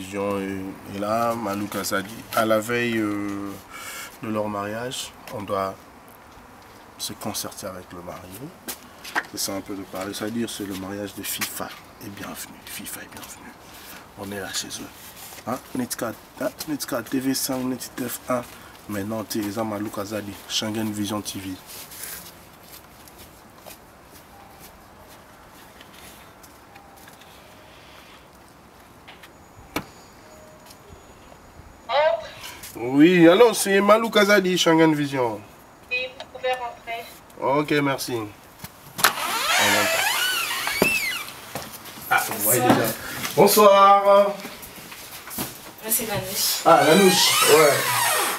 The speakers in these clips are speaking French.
Vision est là, Malou Kazadi. À la veille de leur mariage, on doit se concerter avec le marié. C'est ça un peu de parler, c'est-à-dire c'est le mariage de FIFA. Et bienvenue, FIFA est bienvenue. On est là chez eux. Hein? Netka TV5, Netka F1. Maintenant, tu es Malou Kazadi, Schengen Vision TV. Oui, alors c'est Malou Kazadi, Schengen Vision. Oui, vous pouvez rentrer. Ok, merci. Ah, vous voyez déjà. Bonsoir. C'est Lanouche. Ah, Lanouche, ouais.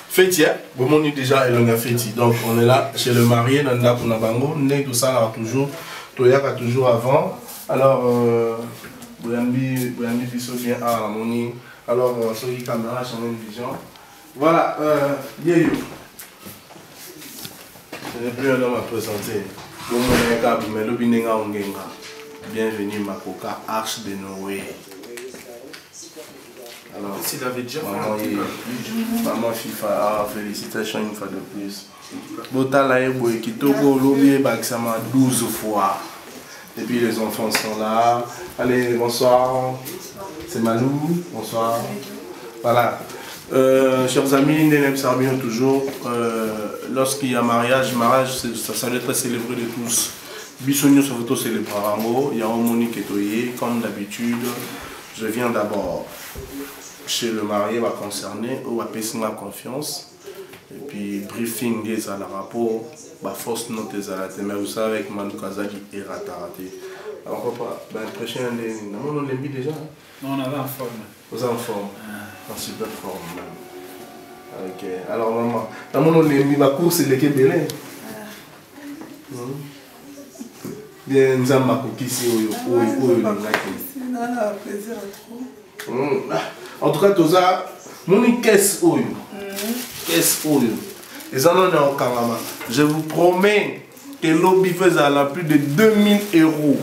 Fêti, hein? Bon, on est déjà à Elonga Fêti. Donc, on est là chez le marié, Nanda Punabango. Né, tout ça, là, toujours. Toyaka, toujours avant. Alors, Bouyambi, Bisso vient à la Moni. Alors, ceux qui caméra, Schengen Vision. Voilà, Yeyo. Je n'ai plus un homme à présenter. Bienvenue Makoka, Arche de Noé. Alors, s'il avait déjà maman FIFA, ah, félicitations une fois de plus. Botala et Kitoko, Lobby et Baksama 12 fois. Et puis les enfants sont là. Allez, bonsoir. C'est Malou, bonsoir. Voilà. Chers amis, Nenem Sarbillon toujours, lorsqu'il y a mariage, ça doit être célébré de tous. Bissonio se photo célébrer il y a un Monique Etoye, comme d'habitude. Je viens d'abord chez le marié, va concerner, ou va passer ma confiance. Et puis, briefing des à la rapport, bah force note des à la mais vous savez, avec Malou Kazadi et raté. Alors, papa, bah, le prochain, on l'a mis déjà. Non, on avait en forme. Vous êtes en forme? En super forme. Ok. Alors, maman, on l'a mis ma course, c'est le Québec. Bien, nous avons ma coquille ici. En tout cas, tout ça, mon caisse oyo. Caisse oyo. Et ça, non, je vous promets que l'objet fait à plus de 2000 €.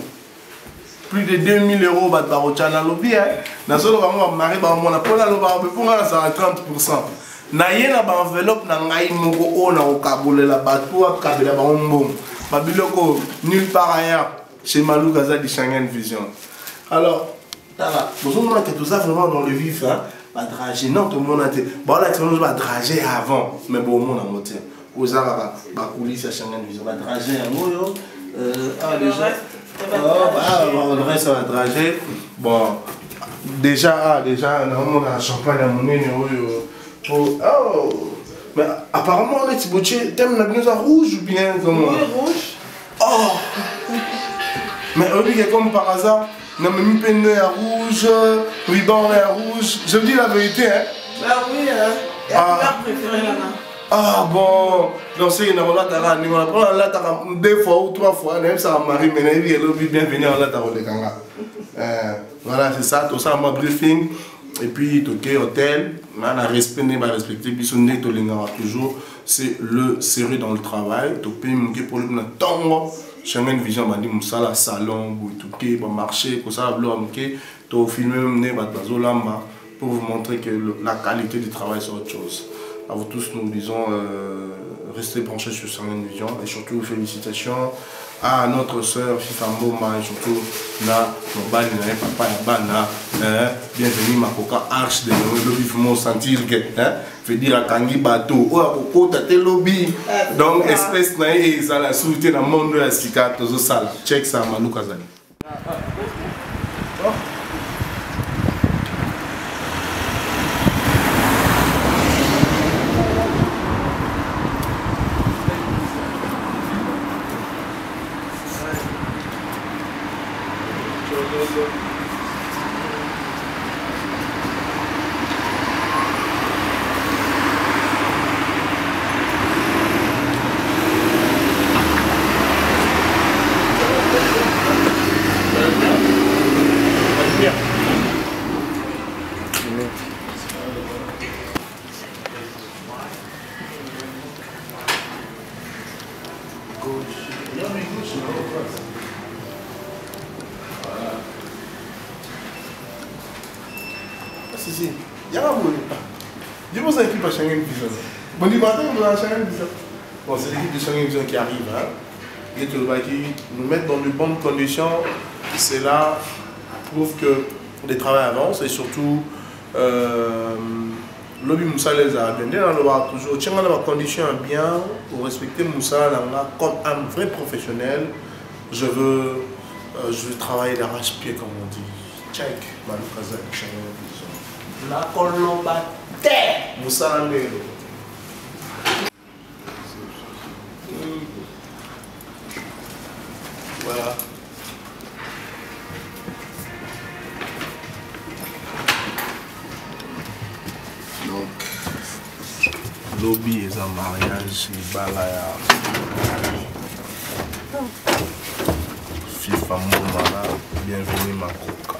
Plus de 2000 €, bah, par au channel lobby, hein. Dans ce cas, on va marier, bah, on a pas la lobby, on peut ça à 30%. Na yena ba enveloppe na ngai moko ona o kabole la bateau a kabela ba mbom. Ba biloko nulle part ailleurs chez Malou Kazadi Schengen Vision. Alors, là, vous avez tout ça vraiment dans le vif, hein. Ba dragé, non, tout le monde a été. Bon, là, tu vas dragé avant, mais bon, on a monté. Aux arabes, ba coulisses à Schengen Vision. Ba dragé, ah, déjà. Le reste, ça va dragé. Bon, déjà, on a un champagne à mon nez. Oh, mais apparemment, on est Thibautier, t'aimes la blouson rouge ou bien comment? Oui, rouge. Oh! Mais on dit que comme par hasard, on a mis peine à rouge, ruban à rouge. Je vous dis la vérité, hein? Bah oui, hein. Et la couleur préférée là-bas. Ah bon, donc c'est une roulade à la nuit, on apprend la tara 2 fois ou 3 fois, même ça m'a marié, mais il est bienvenue en la tara de Kanga. Voilà, c'est ça, tout ça, mon briefing. Et puis, toqué hôtel, on a respecté, puis son nez, toujours, c'est le sérieux dans le travail. Topé, mouké pour le temps, Schengen Vision m'a dit, moussala, salon, bouitouké, pour marcher, pour ça, blo, mouké, to filmer, mouné, batbazo, lamba, pour vous montrer que la qualité du travail, c'est autre chose. À vous tous, nous disons, restez branchés sur Schengen Vision et surtout, félicitations à notre soeur FIFA Mboma et surtout na Mobali na papa ya bana bienvenue Makoka Arche de Noé lobby faut sentir que veut dire à Kangi bateau ou à Kokota te lobby donc espèce na et ça la souhaiter dans monde la sika tozo sala check ça Malou Kazadi. si. Il y a un bon. Je pense l'équipe à Schengen Vision. Bon, du matin, on a Schengen Vision. Bon, c'est l'équipe de Schengen Vision qui arrive. Hein. Et tout le monde qui nous met dans de bonnes conditions. Cela prouve que les travaux avancent et surtout, Lobby Moussa les a bien dit, on va toujours tenir dans conditions bien pour respecter Moussa comme un vrai professionnel. Je veux travailler d'arrache-pied comme on dit. Check, Maloukaza, la colombaté, Moussa Landelo. Voilà. Donc, lobby est un mariage, balaya. FIFA Momala, bienvenue ma coca.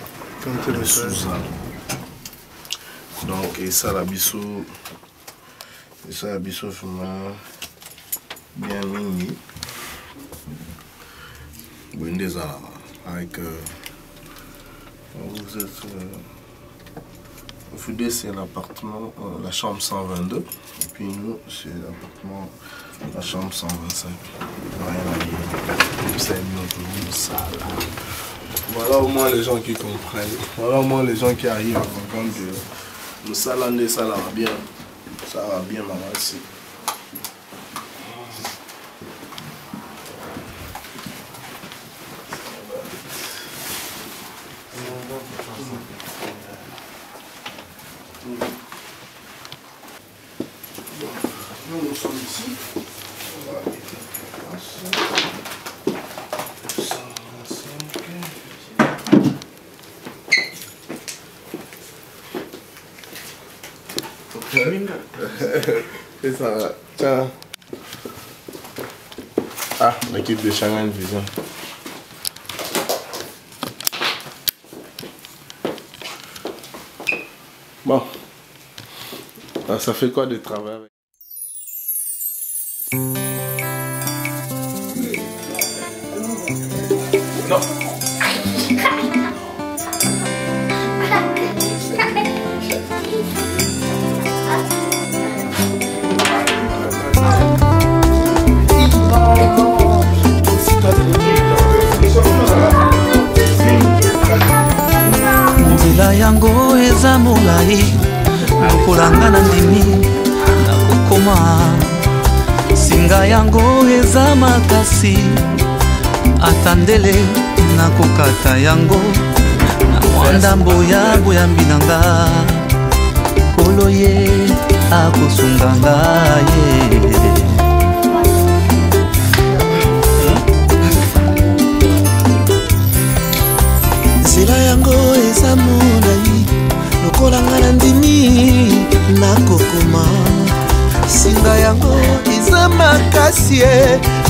Suzanne. Donc, et ça la bissou. Et ça la bissou bien mini. Avec vous êtes au Fudé, c'est l'appartement, la chambre 122 et puis nous c'est l'appartement, la chambre 125. C'est une salle. Voilà au moins les gens qui comprennent, voilà au moins les gens qui arrivent à comprendre que le salandais ça va bien, maman ici. Nous sommes ici. On va aller c'est ça. Tiens. Ah, l'équipe de Schengen Vision. Bon. Ah, ça fait quoi de travail? Non. Nzela yango eza molai lokolanga na ndimi nakokoma singa yango eza makasi atandele nakokata yango na mwandambo ya boyambi nanga kolo ye akosunga ngaye. Nzela yango eza molai lokolanga na ndimi nakokoma singa yango eza makasi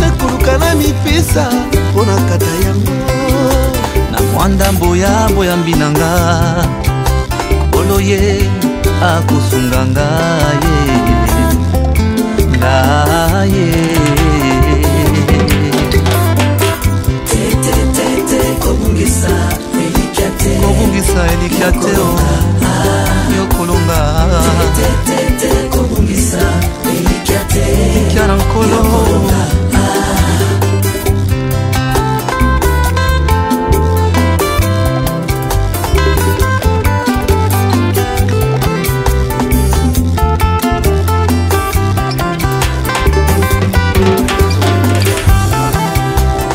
nakoluka na mipesa mpo na kata yango na mwandambo ya boyambi nanga kolo ye akosunga ngaye ngaye. Kobungisa elikate o yokolonga elikya na nkolo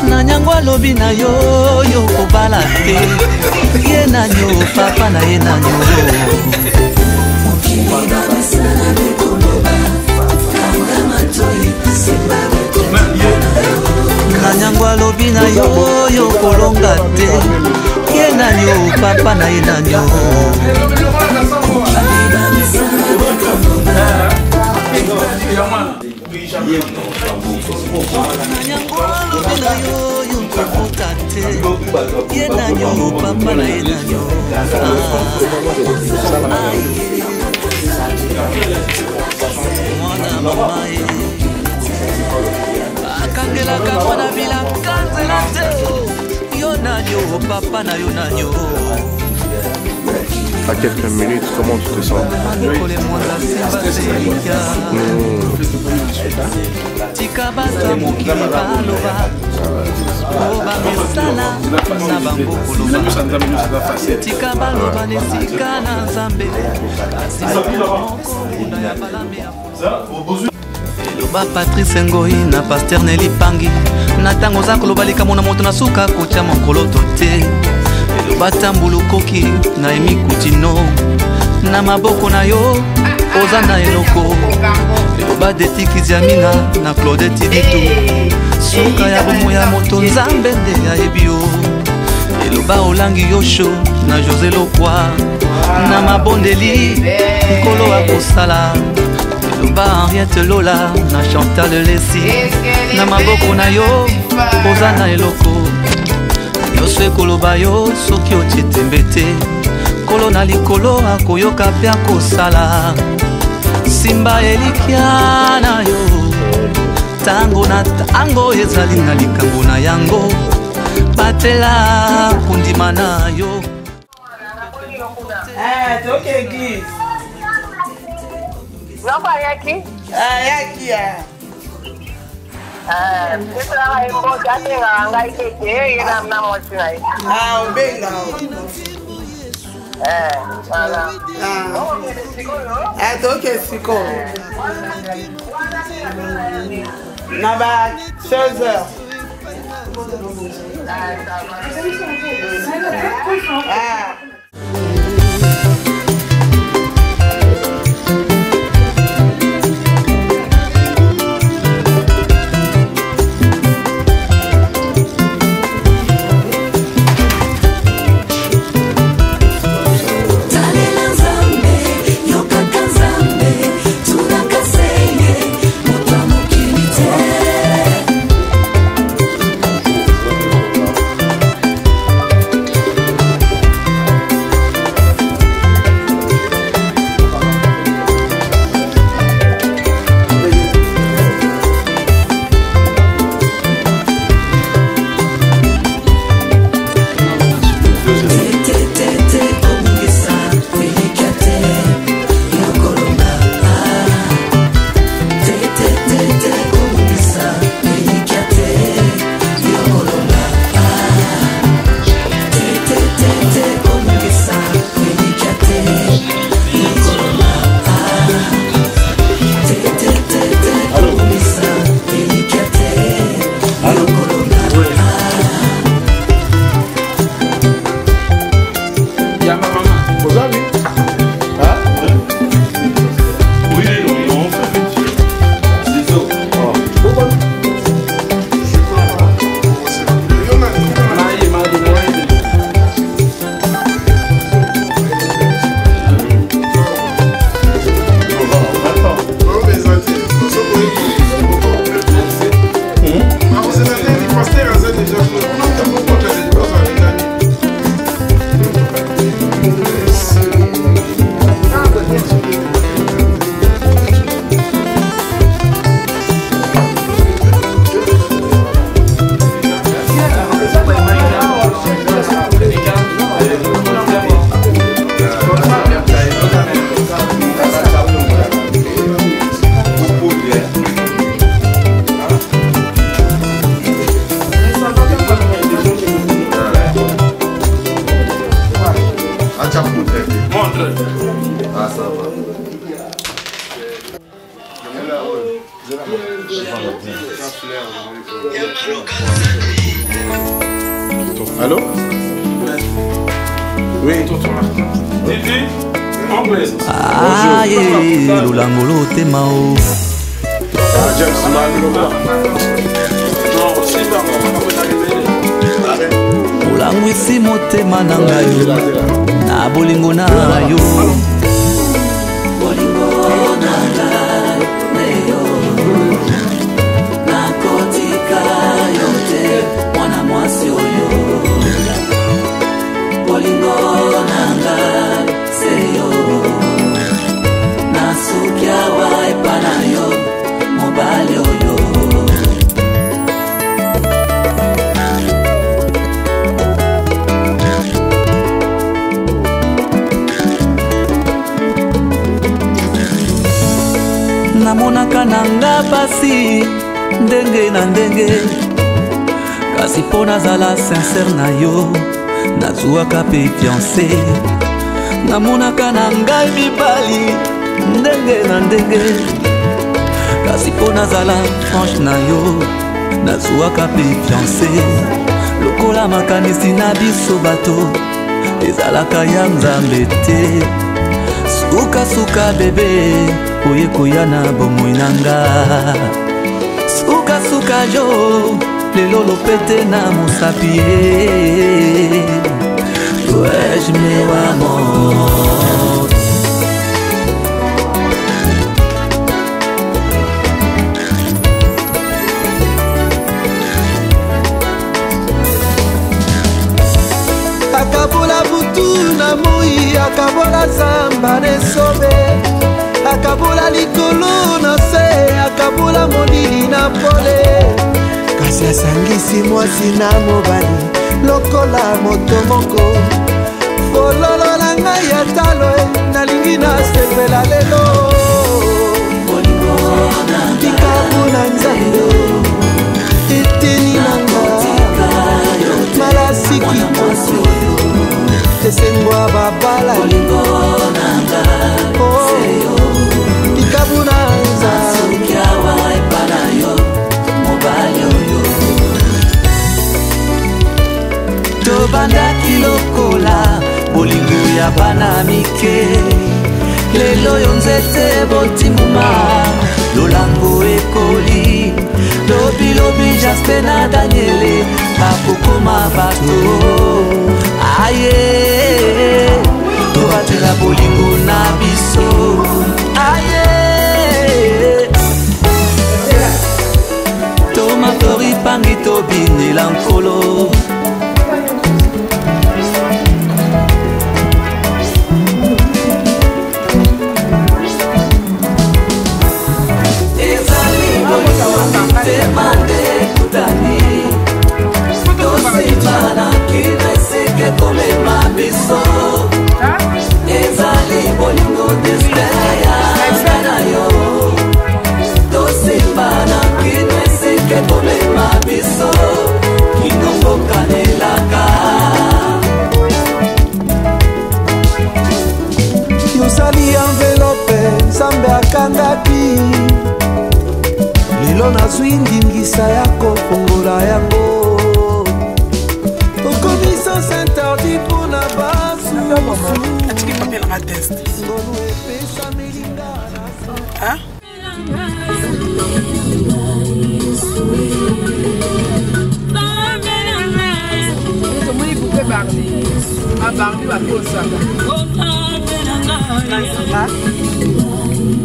na nyango alobi na yo yokobala te ye nanyo papa na ye nanyo na nyango alobi na yo yokolonga te ye nanyo papa na ye nanyo na nyango alobi na yo yokokota te ye nanyo papa na ye nanyo mwana mama ye akangelaka mwana bilaka nzela te yo nanyo papa na yo nanyo à quelques minutes, comment tu te sens? Loba Patrice Ngoi na Pasteur Nelly Pangi na tango za koloba likambo na moto na suka kotia mokolo tote. Loba Tambulu Koki na Emi Kutino na maboko na yo oza na eloko. Loba Detiki Diamina na Claudette Ditu suka ya bomo ya moto nzambe nde ya ebio. Loba Olangi Yosho na José Lokwa na mabondeli nkolo akosala. Loba Henriette Lola na Chantal Lesi na maboko na yo oza na eloko. Nyonso ekoloba yo soki otitembe te kolo na likolo akoyoka mpe akosala. Simba elikia na yo tango na tango ezali na likambo na yango batela kundima na yo. Toke église. Non, pas yaki. Yaki ya. C'est là un bon gâteau à engager et la maman aussi. Obenga. Voilà. Toke siko. Na ba 16h. Allô? Oui, Ah, Lolangolo Temao. James Olangwisi motema na ngai na bolingo na yo. Bolingo na ngai yo nakotika yote mwana mwasi oyo. Bolingo na ngai seyo nasukia wa epana yo mobali oyo. namonaka nanga pasi ndenge na ndenge kasi mpo nazala sincere na yo nazwaka pe fiancé namonaka na ngai mibali ndenge na ndenge kasi mpo nazala franche na yo nazwaka pe fiancé lokola makanisi na biso bato ezalaka ya nzambe te suka bebe oye koya na bomoi nanga suka jo lelo lopete na mosapi dois-je me amor akabola butu na moi akabola zamba nesobe akabola likolo na se akabola molili na pole kasi asangisi mwasi na mobali lokola moto moko fololo na ngai ya talo nalingi nasepela lelo likabu na nzambe eteni nanga malasi kitosi esengwa babala likabu na nzambe tobandaki lokola bolingo ya bana mike lelo yo nzete botimuma lolango ekoli lobilobi jaspe na daniele bakokoma bato aye tobatela bolingo na biso aye tomatori pangi tobinela nkolo yosali envelope nzambe akangaki lelo nazwi ndingisa ya kofongola yango okomisa interdit mpona basungonu epesa melinga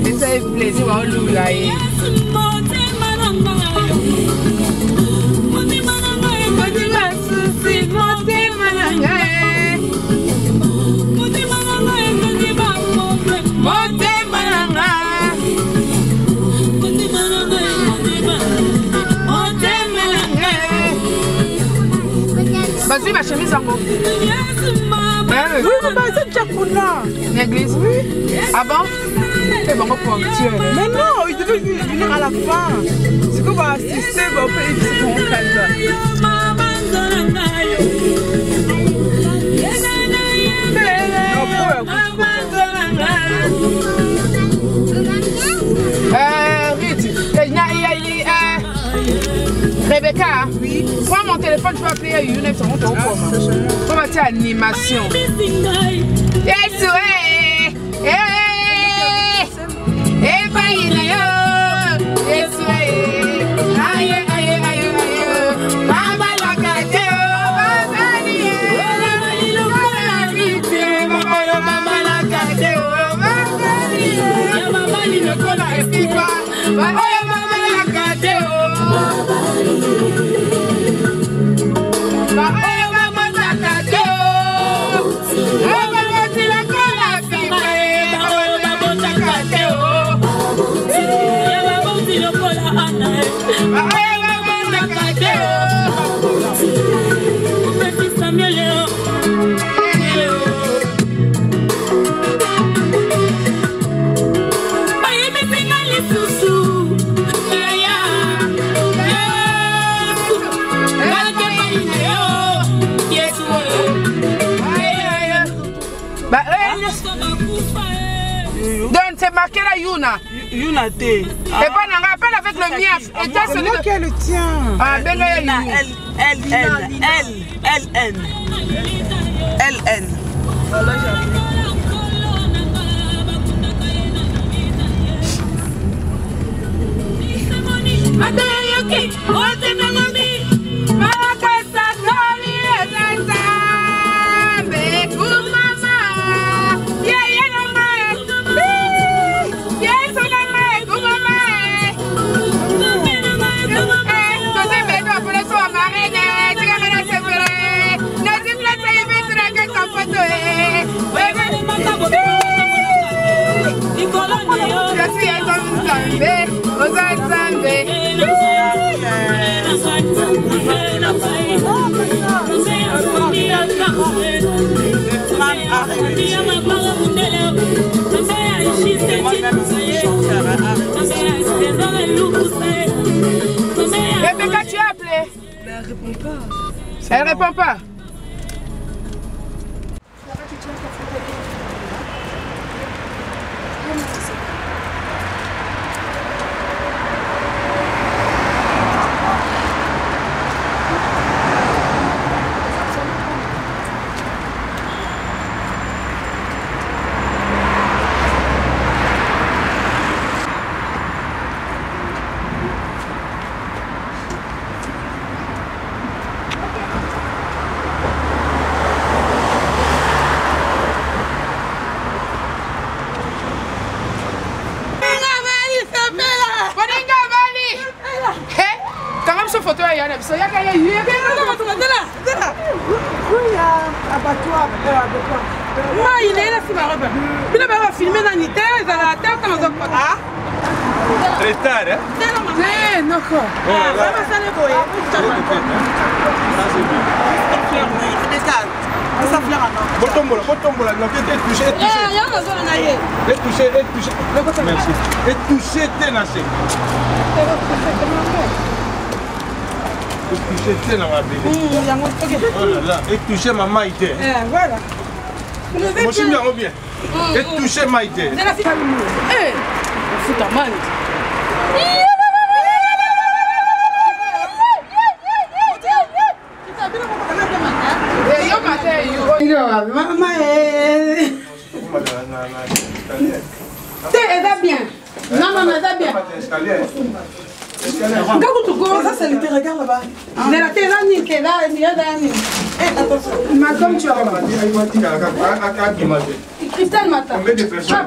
eza eplaisir baolula ye bazwi bachemise yango oui, c'est déjà kuna. L'église, oui. Ah bon? C'est bon ponctuel. Mais non, il devait venir à la fin. C'est qu'on va assister, on peut éviter ton calme. Rebecca, oui. Prends mon téléphone, je vais appeler à Younes, on va comment tu animation. Yes, ouais. Yes, ouais. Aïe, aïe, aïe, aïe. Mama la gâte, mama la gâte, mama ni le cola et pipa. Mama la gâte, Donc c'est marqué là Yuna. Yuna T. Et pas Nanga, appelle avec le mien. Et toi, c'est moi qui ai le tien. Ah, ben là, L N. Rebecca, tu as appelé? Mais elle répond pas. Elle répond pas. Photo ya na biso ya ka ya moi il est là si ma robe il va filmer dans l'ité ils ont la tête dans un côté très tard hein non quoi ça va ça les boyer ça fleur à botombola non que touché merci et touché tenassé et touché dans la belle oh là là et touché maman était voilà moi je bien bien et touché maïté eh futa man ça c'est le regarde là-bas. Comme tu as Christelle Mata. Combien de personnes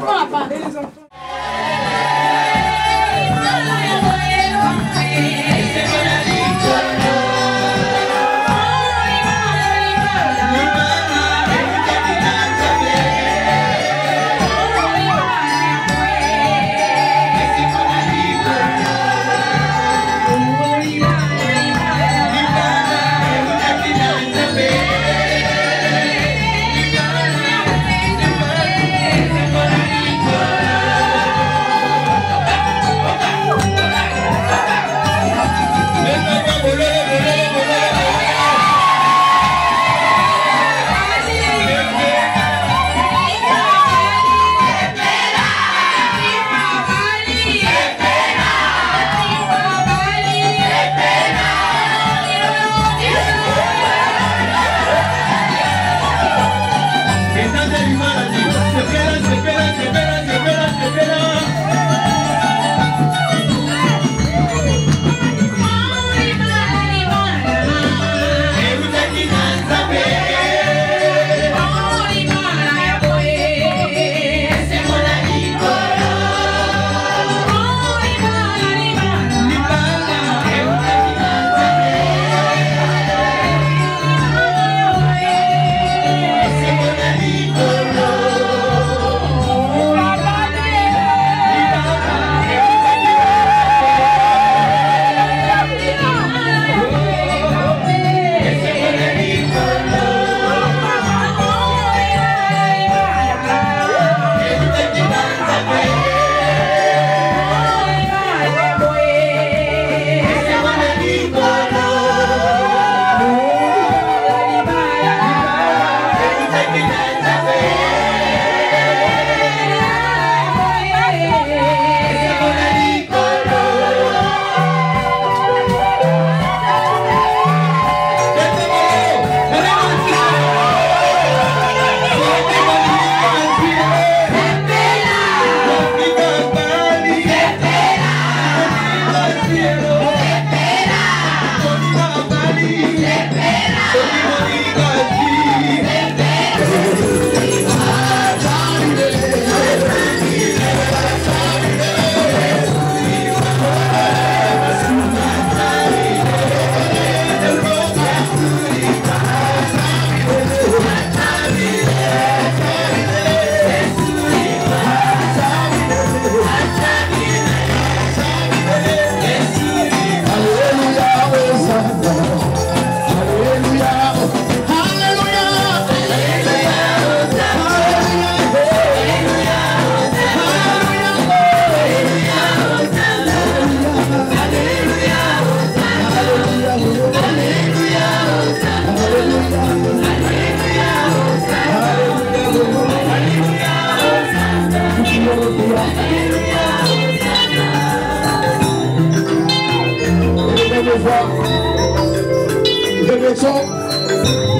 voix.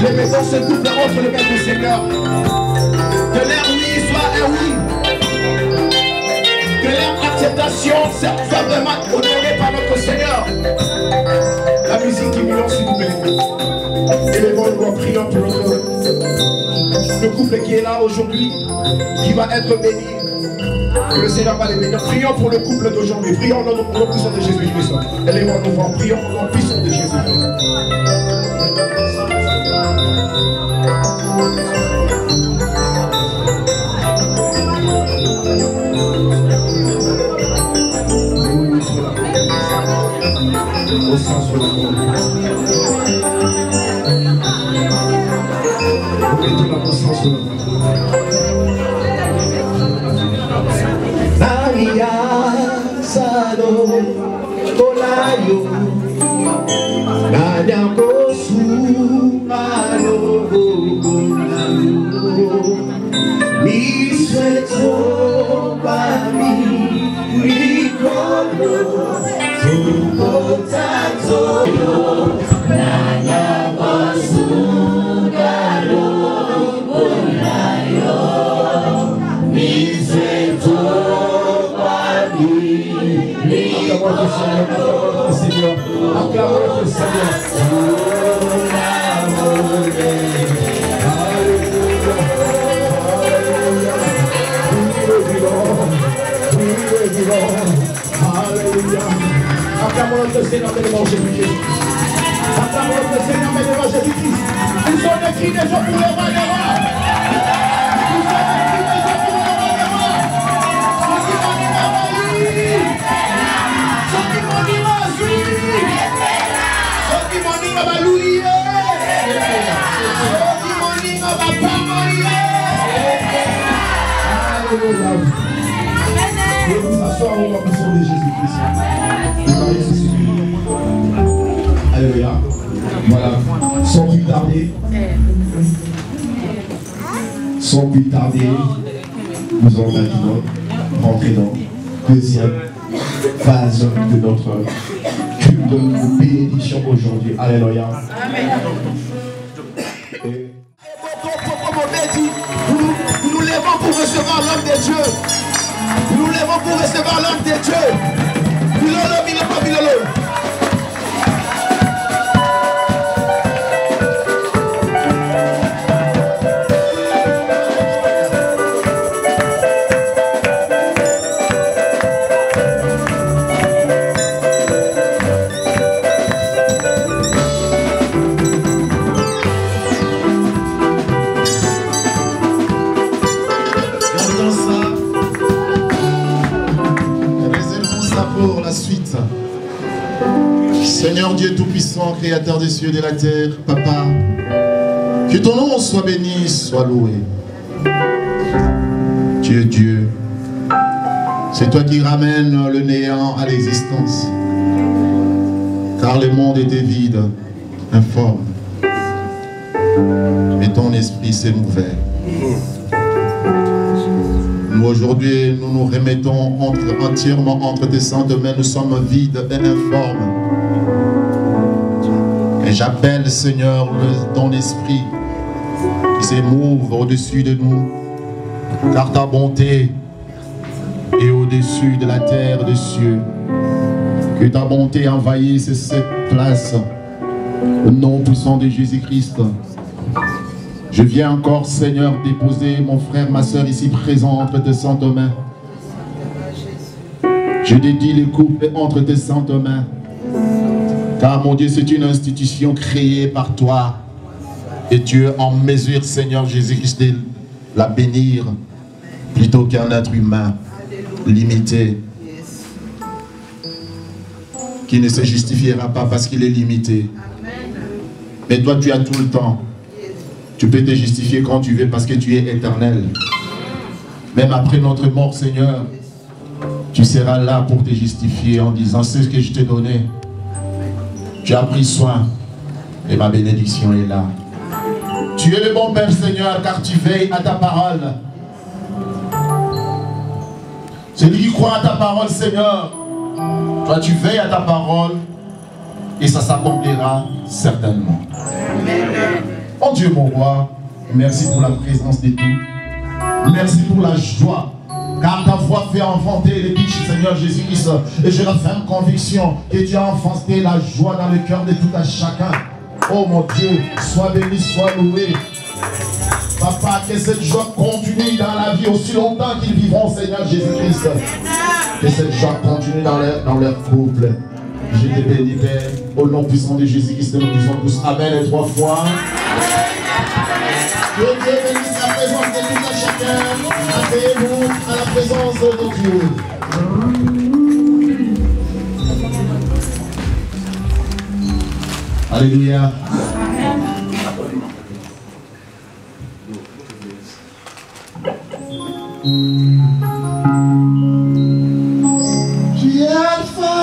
Remettons ce couple entre les mains du Seigneur. Que leur oui soit un oui. Que leur acceptation soit vraiment honorée par notre Seigneur. La musique qui m'illonce, s'il vous plaît. Élevons une voix, prions pour le couple qui est là aujourd'hui, qui va être béni. Que le Seigneur va les bénir. Prions pour le couple d'aujourd'hui. Prions au nom puissant de Jésus-Christ. Élevons nos voix, prions au nom puissant de Jésus-Christ. Au sens de l'amour. Mettons la conscience de l'amour. Maria Salo Kolayo Nanyako Sumalo Kolayo Misweto Bami Rikono Sukotato Nanyako Sumalo Kolayo Misweto Seigneur, acclamons notre Seigneur. Alléluia. Acclamons notre Seigneur, mais devant Jésus-Christ. Acclamons notre Seigneur, mais devant Jésus-Christ. Nous sommes des cris des gens pour le roi des rois. Nous sommes des cris des gens pour le roi des rois. Ceux qui vont dire oui. Ceux qui vont dire oui. Ceux qui vont dire louer. Ceux qui vont dire pas mourir. Alléluia. Nous nous asseoir au nom puissant de Jésus-Christ. Alléluia. Voilà. Sans plus tarder. Sans plus tarder. Nous allons maintenant rentrer dans la deuxième phase de notre culte de bénédiction aujourd'hui. Alléluia. Amen. Nous nous levons pour recevoir l'homme de Dieu. Nous nous levons pour recevoir l'homme de Dieu. Bilolo, bilolo, bilolo. Seigneur Dieu Tout-Puissant, Créateur des cieux et de la terre, Papa, que ton nom soit béni, soit loué. Tu es Dieu. C'est toi qui ramènes le néant à l'existence. Car le monde était vide, informe. Mais ton esprit s'est ouvert. Nous aujourd'hui, nous nous remettons entièrement entre tes saintes mains. Nous sommes vides et informes. Et j'appelle, Seigneur, ton esprit qui s'émouve au-dessus de nous, car ta bonté est au-dessus de la terre des cieux. Que ta bonté envahisse cette place, au nom puissant de Jésus-Christ. Je viens encore, Seigneur, déposer mon frère, ma soeur ici présent entre tes saintes mains. Je dédie les couples entre tes saintes mains. Car mon Dieu, c'est une institution créée par toi. Et tu es en mesure, Seigneur Jésus-Christ, de la bénir plutôt qu'un être humain limité. Qui ne se justifiera pas parce qu'il est limité. Mais toi, tu as tout le temps. Tu peux te justifier quand tu veux parce que tu es éternel. Même après notre mort, Seigneur, tu seras là pour te justifier en disant, c'est ce que je t'ai donné. Tu as pris soin et ma bénédiction est là. Tu es le bon Père, Seigneur, car tu veilles à ta parole. Celui qui croit à ta parole, Seigneur, toi tu veilles à ta parole et ça s'accomplira certainement. Oh Dieu mon roi, merci pour la présence de tout. Merci pour la joie. Car ta voix fait enfanter les biches, Seigneur Jésus-Christ. Et j'ai la ferme conviction que tu as enfanté la joie dans le cœur de tout un chacun. Oh mon Dieu, sois béni, sois loué. Papa, que cette joie continue dans la vie aussi longtemps qu'ils vivront, Seigneur Jésus-Christ. Que cette joie continue dans leur couple. Je te bénis, Père. Au nom puissant de Jésus-Christ, nous disons tous Amen et 3 fois. Que Dieu bénisse la présence de tout un chacun. Accueillez-vous à la présence de Dieu. Alléluia. Tu es Alpha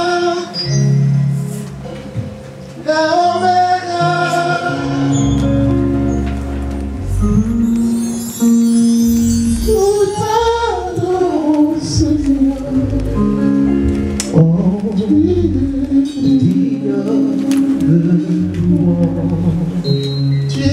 et Oméga. Tout adore Seigneur. Oh oui, digne de louange. Tu es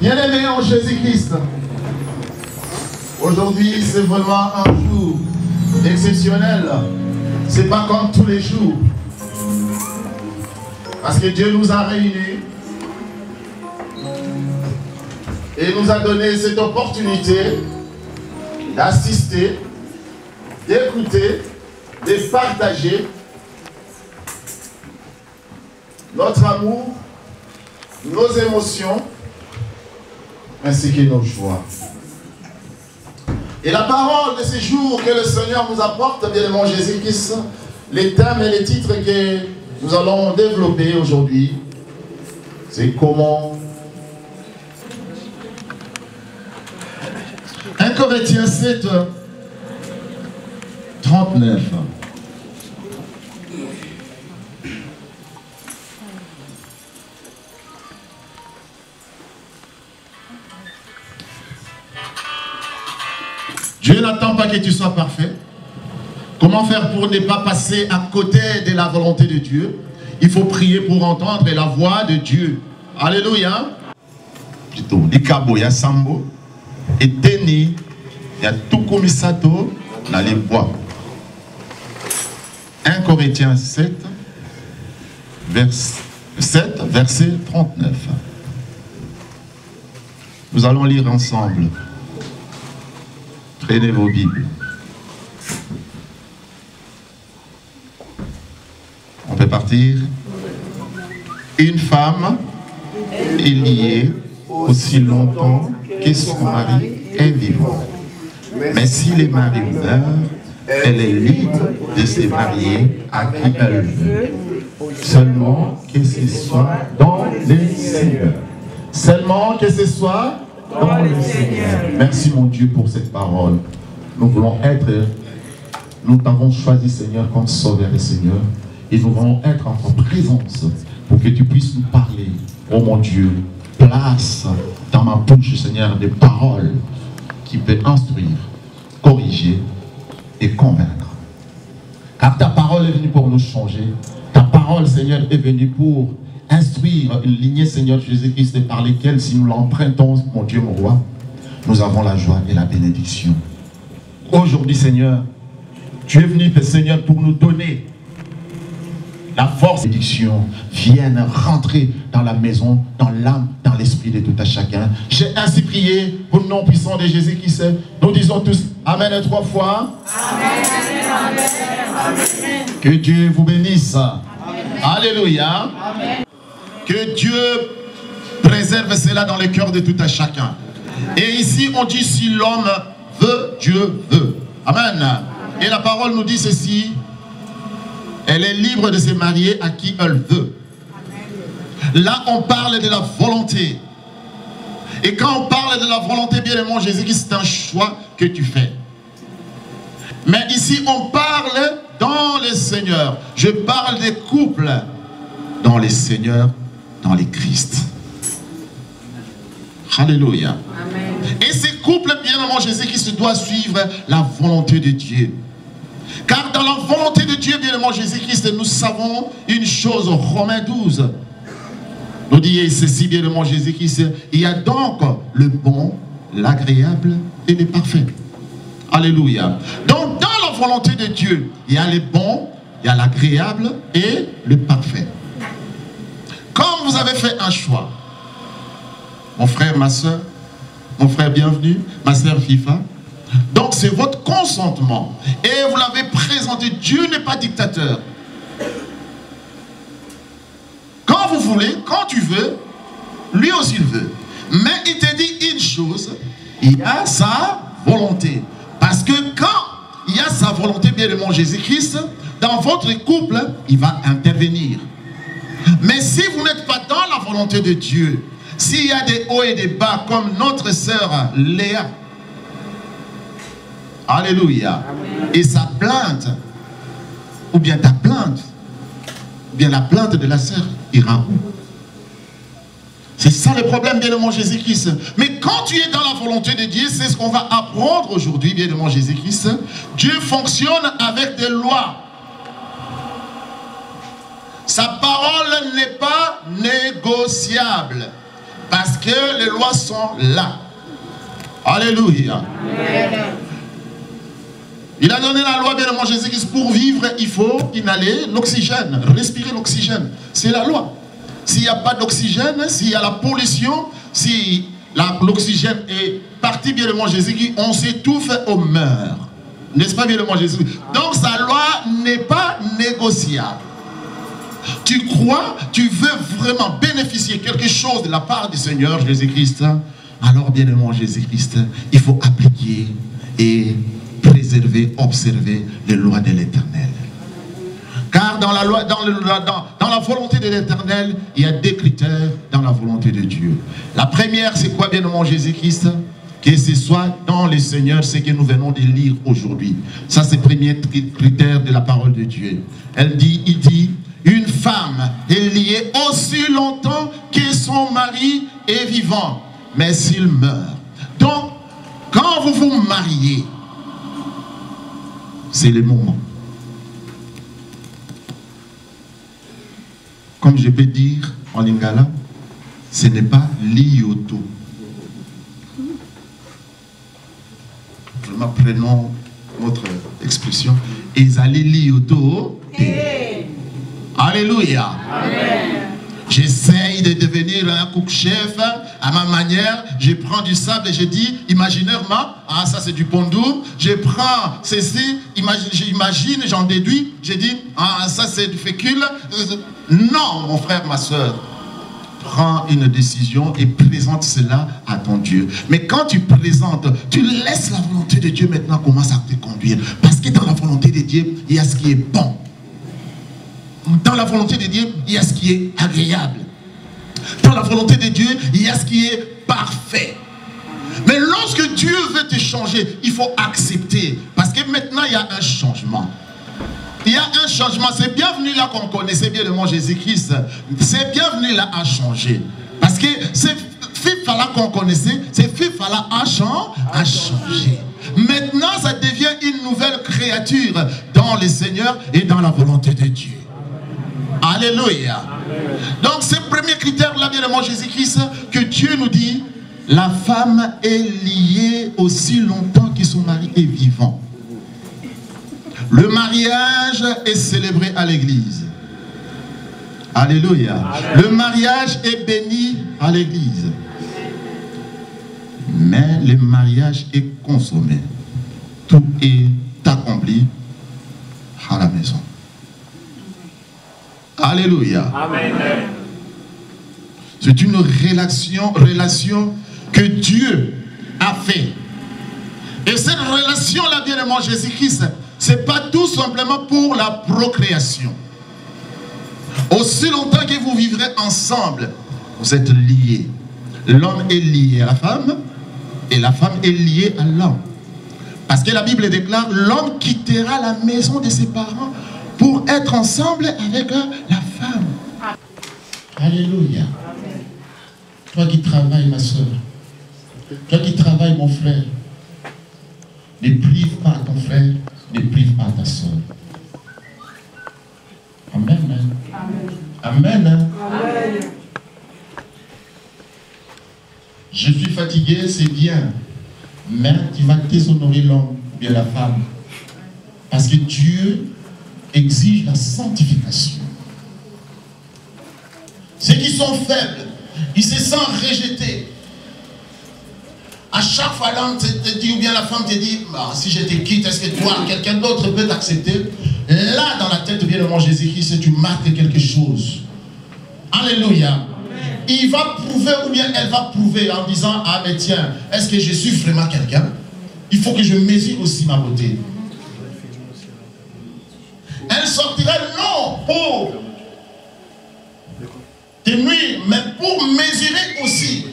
Bien-aimés en Jésus-Christ, aujourd'hui c'est vraiment un jour exceptionnel. C'est pas comme tous les jours. Parce que Dieu nous a réunis et nous a donné cette opportunité d'assister, d'écouter, de partager notre amour, nos émotions, ainsi que nos joies. Et la parole de ces jours que le Seigneur nous apporte, bien aimé Jésus-Christ, les thèmes et les titres que nous allons développer aujourd'hui, c'est comment 1 Corinthiens 7, 39. Dieu n'attend pas que tu sois parfait. Comment faire pour ne pas passer à côté de la volonté de Dieu? Il faut prier pour entendre la voix de Dieu. Alléluia. Il sambo et teni, il y a tout comme ça dans les bois. 1 Corinthiens 7, 7, verset 39. Nous allons lire ensemble. Prenez vos Bibles. On peut partir. Une femme est liée aussi longtemps que son mari est vivant. Mais si le mari meurt, elle est libre de se marier à qui elle veut. Seulement que ce soit dans le Seigneur. Seulement que ce soit dans le Seigneur. Merci mon Dieu pour cette parole. Nous voulons être, nous t'avons choisi Seigneur comme sauveur et Seigneur. Et nous voulons être en ta présence pour que tu puisses nous parler. Oh mon Dieu, place dans ma bouche Seigneur des paroles qui peuvent instruire, corriger et convaincre. Car ta parole est venue pour nous changer. Ta parole Seigneur est venue pour instruire une lignée Seigneur Jésus-Christ par lesquelles si nous l'empruntons mon Dieu mon roi, nous avons la joie et la bénédiction. Aujourd'hui Seigneur, tu es venu Seigneur pour nous donner la force et la bénédiction viennent rentrer dans la maison, dans l'âme, dans l'esprit de tout à chacun. J'ai ainsi prié pour le nom puissant de Jésus-Christ. Nous disons tous Amen 3 fois. Amen, amen, amen. Que Dieu vous bénisse. Amen. Alléluia. Amen. Que Dieu préserve cela dans le cœur de tout à chacun. Et ici on dit si l'homme veut, Dieu veut. Amen. Et la parole nous dit ceci. Elle est libre de se marier à qui elle veut. Là, on parle de la volonté. Et quand on parle de la volonté, bien aimé Jésus-Christ, c'est un choix que tu fais. Mais ici, on parle dans le Seigneur. Je parle des couples dans le Seigneur, dans le Christ. Alléluia. Amen. Et ces couples, bien aimé Jésus-Christ, doivent suivre la volonté de Dieu. Car dans la volonté de Dieu, bien aimé Jésus-Christ, nous savons une chose, Romains 12. Nous dit ceci, bien aimé Jésus-Christ, il y a donc le bon, l'agréable et le parfait. Alléluia. Donc dans la volonté de Dieu, il y a le bon, il y a l'agréable et le parfait. Quand vous avez fait un choix, mon frère, ma soeur, mon frère bienvenu, ma soeur FIFA, donc c'est votre consentement. Et vous l'avez présenté. Dieu n'est pas dictateur. Quand vous voulez, quand tu veux, lui aussi il veut. Mais il te dit une chose, il y a sa volonté. Parce que quand il y a sa volonté, bien aimé Jésus-Christ, dans votre couple, il va intervenir. Mais si vous n'êtes pas dans la volonté de Dieu, s'il y a des hauts et des bas, comme notre sœur Léa, alléluia. Amen. Et sa plainte, ou bien ta plainte, ou bien la plainte de la sœur, ira où? C'est ça le problème, bien aimé Jésus-Christ. Mais quand tu es dans la volonté de Dieu, c'est ce qu'on va apprendre aujourd'hui, bien aimé Jésus-Christ. Dieu fonctionne avec des lois. Sa parole n'est pas négociable. Parce que les lois sont là. Alléluia. Amen. Il a donné la loi, bien aimé Jésus-Christ, pour vivre, il faut inhaler l'oxygène, respirer l'oxygène. C'est la loi. S'il n'y a pas d'oxygène, s'il y a la pollution, si l'oxygène est parti, bien aimé Jésus-Christ, on s'étouffe, on meurt. N'est-ce pas, bien aimé Jésus-Christ? Donc sa loi n'est pas négociable. Tu crois, tu veux vraiment bénéficier quelque chose de la part du Seigneur Jésus-Christ, alors, bien aimé Jésus-Christ, il faut appliquer et préserver, observer les lois de l'Éternel. Car dans la loi, dans la volonté de l'Éternel, il y a des critères dans la volonté de Dieu. La première, c'est quoi, bien aimé Jésus-Christ? Que ce soit dans le Seigneur, ce que nous venons de lire aujourd'hui. Ça, c'est le premier critère de la parole de Dieu. Il dit, une femme est liée aussi longtemps que son mari est vivant, mais s'il meurt. Donc, quand vous vous mariez, c'est le moment. Comme je peux dire en lingala, ce n'est pas l'ioto. Vraiment, prenons notre expression. Ezali l'ioto. Alléluia. Alléluia. J'essaye de devenir un cook-chef à ma manière. Je prends du sable et je dis, imaginairement, ah ça c'est du pondou. Je prends ceci, j'imagine, j'en déduis. Je dis, ah ça c'est du fécule. Non, mon frère, ma soeur. Prends une décision et présente cela à ton Dieu. Mais quand tu présentes, tu laisses la volonté de Dieu maintenant commence à te conduire. Parce que dans la volonté de Dieu, il y a ce qui est bon. Dans la volonté de Dieu, il y a ce qui est agréable. Dans la volonté de Dieu, il y a ce qui est parfait. Mais lorsque Dieu veut te changer, il faut accepter. Parce que maintenant, il y a un changement. Il y a un changement. C'est bienvenu là qu'on connaissait bien le nom Jésus-Christ. C'est bienvenu là à changer. Parce que c'est FIFA là qu'on connaissait, c'est FIFA là à changer. Maintenant, ça devient une nouvelle créature dans le Seigneur et dans la volonté de Dieu. Alléluia. Donc, c'est le premier critère là, bien le nom Jésus-Christ, que Dieu nous dit, la femme est liée aussi longtemps que son mari est vivant. Le mariage est célébré à l'église. Alléluia. Le mariage est béni à l'église. Mais le mariage est consommé. Tout est accompli à la maison. Alléluia. Amen. C'est une relation que Dieu a fait. Et cette relation-là, bien aimé Jésus-Christ, ce n'est pas tout simplement pour la procréation. Aussi longtemps que vous vivrez ensemble, vous êtes liés. L'homme est lié à la femme et la femme est liée à l'homme. Parce que la Bible déclare, l'homme quittera la maison de ses parents pour être ensemble avec la femme. Alléluia. Toi qui travailles, ma soeur, toi qui travailles, mon frère, ne prive pas ton frère, ne prive pas ta soeur. Amen. Amen. Amen. Je suis fatigué, c'est bien. Mais tu vas déshonorer l'homme ou bien la femme. Parce que Dieu exige la sanctification. Ceux qui sont faibles, ils se sentent rejetés. À chaque fois, l'homme te dit, ou bien la femme te dit, bah, si je te quitte, est-ce que toi, quelqu'un d'autre peut t'accepter? Là, dans la tête, bien le nom Jésus-Christ, tu marques quelque chose. Alléluia. Il va prouver, ou bien elle va prouver en disant, ah mais tiens, est-ce que je suis vraiment quelqu'un? Il faut que je mesure aussi ma beauté. Elle sortira non pour te nuire, mais pour mesurer aussi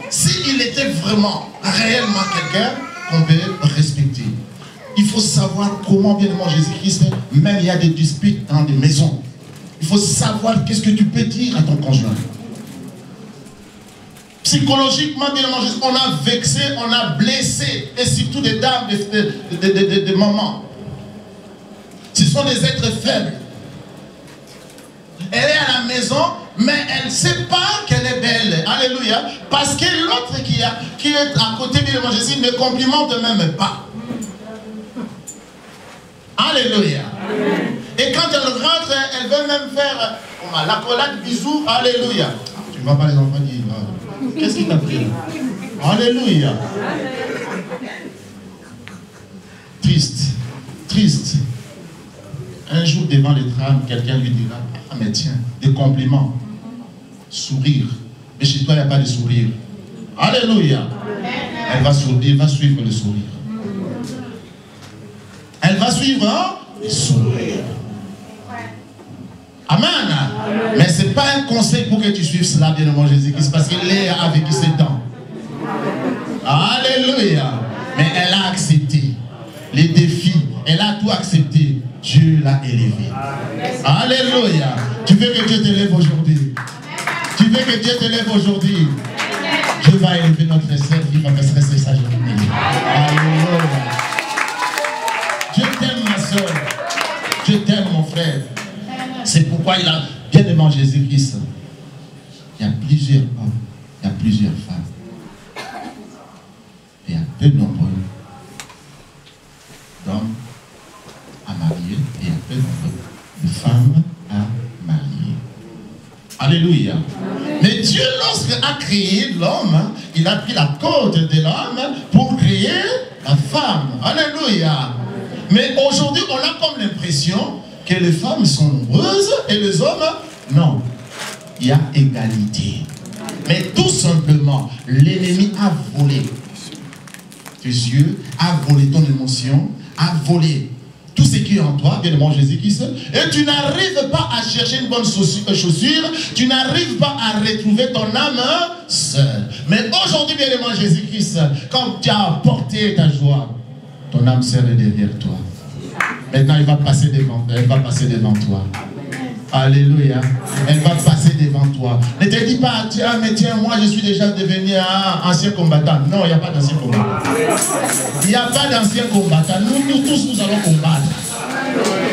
s'il était vraiment, réellement quelqu'un qu'on peut respecter. Il faut savoir comment bien manger Jésus-Christ, même il y a des disputes dans des maisons. Il faut savoir qu'est-ce que tu peux dire à ton conjoint. Psychologiquement, bien manger, on a vexé, on a blessé, et surtout des dames, des mamans. Ce sont des êtres faibles. Elle est à la maison, mais elle ne sait pas qu'elle est belle. Alléluia. Parce que l'autre qui est à côté de Jésus ne complimente même pas. Alléluia. Et quand elle rentre, elle veut même faire l'accolade, bisous. Alléluia. Tu ne vois pas les enfants dire, qu'est-ce qui t'a pris? Alléluia. Triste. Triste. Un jour devant les trams, quelqu'un lui dira, ah mais tiens, des compliments, sourire. Mais chez toi, il n'y a pas de sourire. Alléluia. Elle va suivre le sourire. Elle va suivre le sourire. Amen. Mais ce n'est pas un conseil pour que tu suives cela, bien aimé Jésus-Christ, parce qu'elle est avec ses dents. Alléluia. Mais elle a accepté les défis. Elle a tout accepté. Dieu l'a élevé. Alléluia. Tu veux que Dieu t'élève aujourd'hui? Tu veux que Dieu t'élève aujourd'hui? Dieu va élever notre sœur qui va rester sa journée. Alléluia. Dieu t'aime, ma soeur. Dieu t'aime, mon frère. C'est pourquoi il a bien aimé Jésus-Christ. Il y a plusieurs hommes, il y a plusieurs femmes. Et il y a peu nombreux d'hommes à marier et un peu nombreux de femmes à marier. Alléluia. Mais Dieu, lorsqu'il a créé l'homme, il a pris la côte de l'homme pour créer la femme. Alléluia. Mais aujourd'hui, on a comme l'impression que les femmes sont nombreuses et les hommes, non. Il y a égalité. Mais tout simplement, l'ennemi a volé tes yeux, a volé ton émotion, a volé tout ce qui est en toi, bien aimé Jésus-Christ, et tu n'arrives pas à chercher une bonne chaussure, tu n'arrives pas à retrouver ton âme seule. Mais aujourd'hui, bien aimé Jésus-Christ, quand tu as apporté ta joie, ton âme seule est derrière toi. Maintenant, elle va passer devant toi. Alléluia. Elle va passer devant toi. Ne te dis pas, tiens, mais tiens, moi je suis déjà devenu un ancien combattant. Non, il n'y a pas d'ancien combattant. Il n'y a pas d'ancien combattant. Nous tous, nous allons combattre.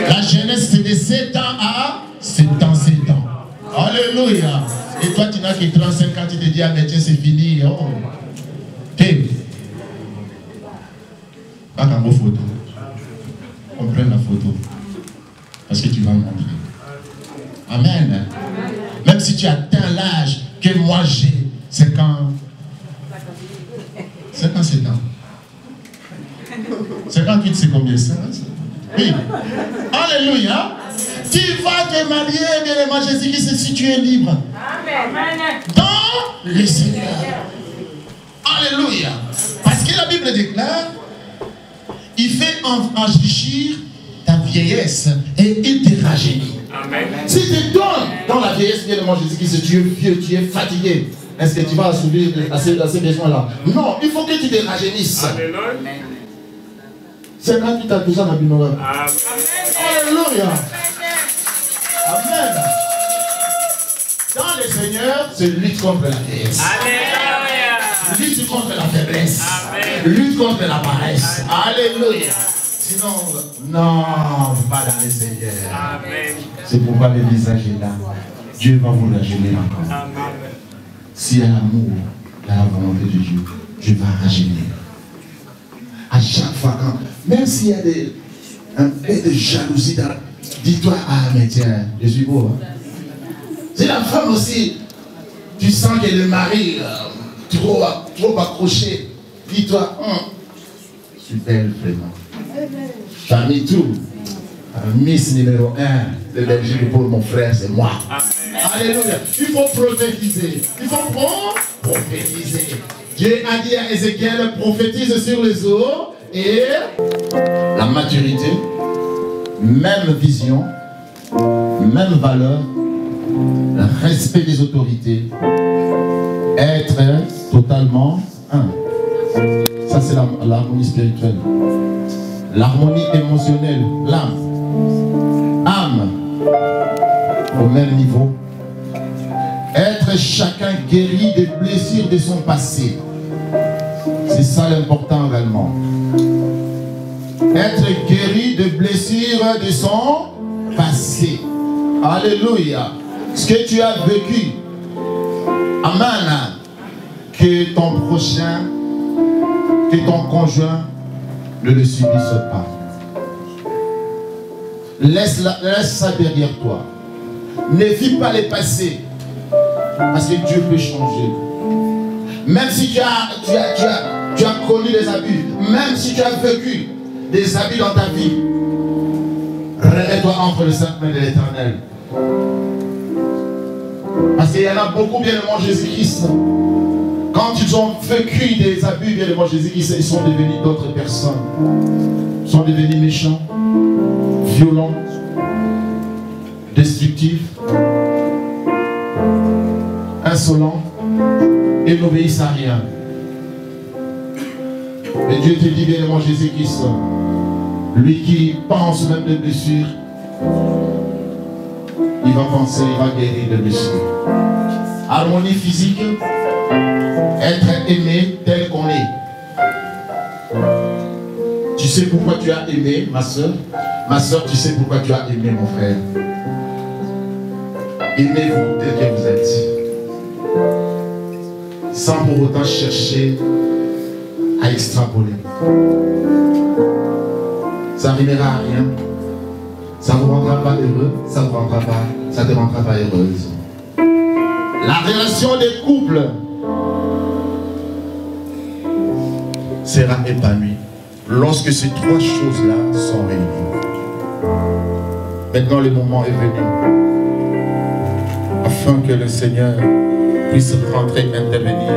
La jeunesse, c'est de 7 ans à 7 ans. Alléluia. Et toi, tu n'as que 35 ans, tu te dis, ah, mais tiens, c'est fini. Oh. Hey. Pas qu'un beau photo. On prenne la photo. Parce que tu vas montrer. Amen. Même si tu atteins l'âge que moi j'ai, 5 ans. 57 ans. 58, c'est combien ça? Oui. Alléluia. Tu vas te marier, bien aimé Jésus-Christ, si tu es libre. Amen. Dans le Seigneur. Alléluia. Parce que la Bible déclare, il fait enrichir ta vieillesse et il te rajeunit. Amen. Si tu donnes dans la vieillesse, bien aimé Jésus-Christ, tu es vieux, tu es fatigué, est-ce que tu vas assouvir à ces besoins-là? Non, il faut que tu te rajeunisses. C'est quand tu t'as déjà la binora. Alléluia. Amen. Dans le Seigneur, c'est lutte contre la vieillesse. Alléluia. Lutte contre la faiblesse. Amen. Lutte contre la paresse. Alléluia. Sinon, non, pas dans le Seigneur. C'est pourquoi le visage est là. Dieu va vous rajeunir encore. Amen. S'il y a l'amour, la volonté de Dieu, Dieu va rajeunir. À chaque fois, même s'il y a un peu de jalousie, dis-toi, ah mais tiens, je suis beau. Hein? C'est la femme aussi, tu sens que le mari trop accroché, dis-toi, je suis belle vraiment. T'as mis tout. Miss numéro 1 de Belgique pour mon frère, c'est moi. Alléluia. Il faut prophétiser. Il faut prophétiser. Dieu a dit à Ézéchiel, prophétise sur les eaux et la maturité, même vision, même valeur, le respect des autorités, être totalement un. Ça c'est l'harmonie spirituelle. L'harmonie émotionnelle, l'âme, âme, au même niveau. Être chacun guéri des blessures de son passé. C'est ça l'important également. Être guéri des blessures de son passé. Alléluia. Ce que tu as vécu. Amen. Que ton prochain, que ton conjoint ne le subisse pas. Laisse ça derrière toi. Ne vis pas le passé. Parce que Dieu peut changer. Même si tu as connu des abus, même si tu as vécu des abus dans ta vie, remets-toi entre les saintes mains de l'Éternel. Parce qu'il y en a beaucoup, bien aimé Jésus-Christ. Quand ils ont vécu des abus, bien aimé Jésus-Christ, ils sont devenus d'autres personnes. Ils sont devenus méchants, violents, destructifs, insolents et n'obéissent à rien. Et Dieu te dit, bien aimé Jésus-Christ, lui qui pense même de blessures, il va penser, il va guérir de blessures. Harmonie physique, être aimé tel qu'on est. Tu sais pourquoi tu as aimé, ma soeur? Ma soeur, tu sais pourquoi tu as aimé, mon frère? Aimez-vous tel que vous êtes. Sans pour autant chercher à extrapoler. Ça n'arrivera à rien. Ça ne vous rendra pas heureux, ça ne te rendra pas heureuse. La relation des couples sera épanouie lorsque ces trois choses-là sont réunies. Maintenant, le moment est venu afin que le Seigneur puisse rentrer, intervenir